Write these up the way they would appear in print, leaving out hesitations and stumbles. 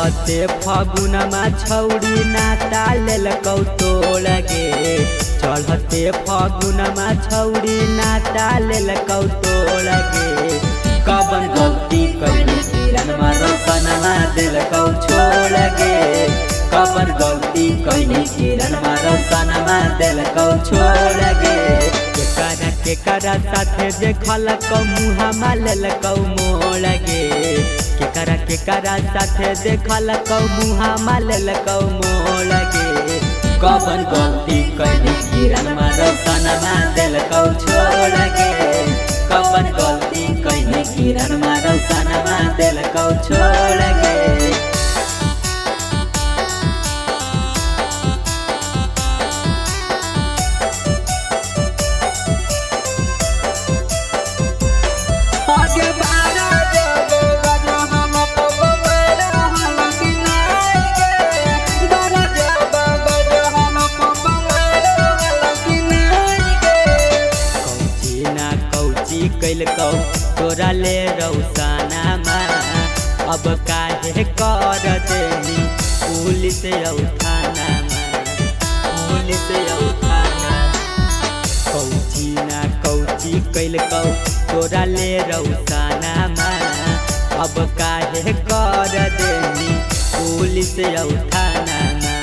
चढ़ते फगुनमा छौरी नाता लेलकौ तोड़ गे। चढ़ते फगुनमा छौरी नाता लेलकौ तोड़ गे। कवन गलती कैली किरणमा रौशनमा देलकौ छोड़ गे। कवन गलती कैली किरणमा रौशनमा देलकौ छोड़ गे। केकरा साथे देखलकौ मुहामा लेलकौ मोड़ गे। केकरा साथे देखलकौ मुहामा लेलकौ मोड़ गे। कवन गलती कैली किरणमा रौशनमा देलकौ छोड़ गे। कवन गलती कैली किरणमा रौशनमा देलकौ छोड़ गे। कैलकौ तोरा ले रौशनमा अब काहे कर देनी पुलिस थानामा। पुलिस थाना कौची ना कौची कैलकौ तोरा ले रौशनमा अब काहे कर देनी पुलिस थानामा।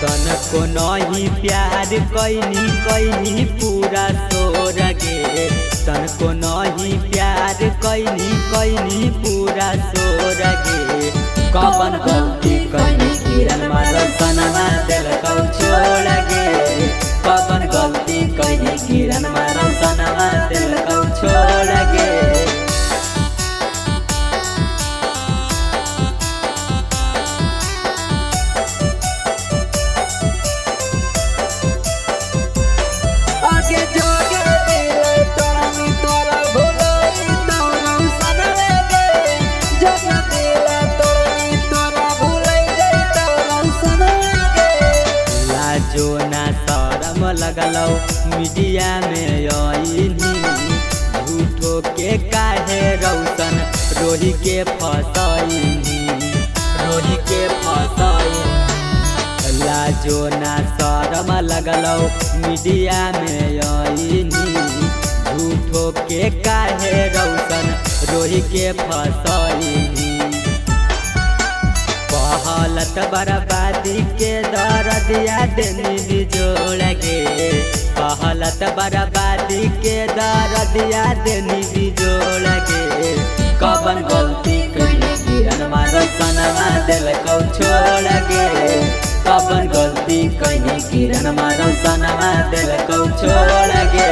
तनको नहीं प्यार कैनी पूरा सोर गे। तनको नहीं प्यार कैनी पूरा सोर गे। कवन गलती कैली किरणमा रौशनमा देलकौ छोड़ गे। कवन गलती कैली किरणमा रौशनमा देलकौ छोड़ गे। जो ना शरम लगलौ मीडिया में आईनी झूठो के काहे रौशन रोही के फसैनी। रोही के फसैनी लाजो ना शरम लगलौ मीडिया में आईनी झूठो के काहे रौशन रोही के फसैनी। पहलत बर्बादी के दर्दिया देनी बिजोड़ गे। पहलत बर्बादी के दर्दिया देनी बिजोड़ गे। कवन गलती कैली किरणमा रौशनमा देलकौ छोड़ गे। कवन गलती कैली किरणमा रौशनमा देलकौ छोड़ गे।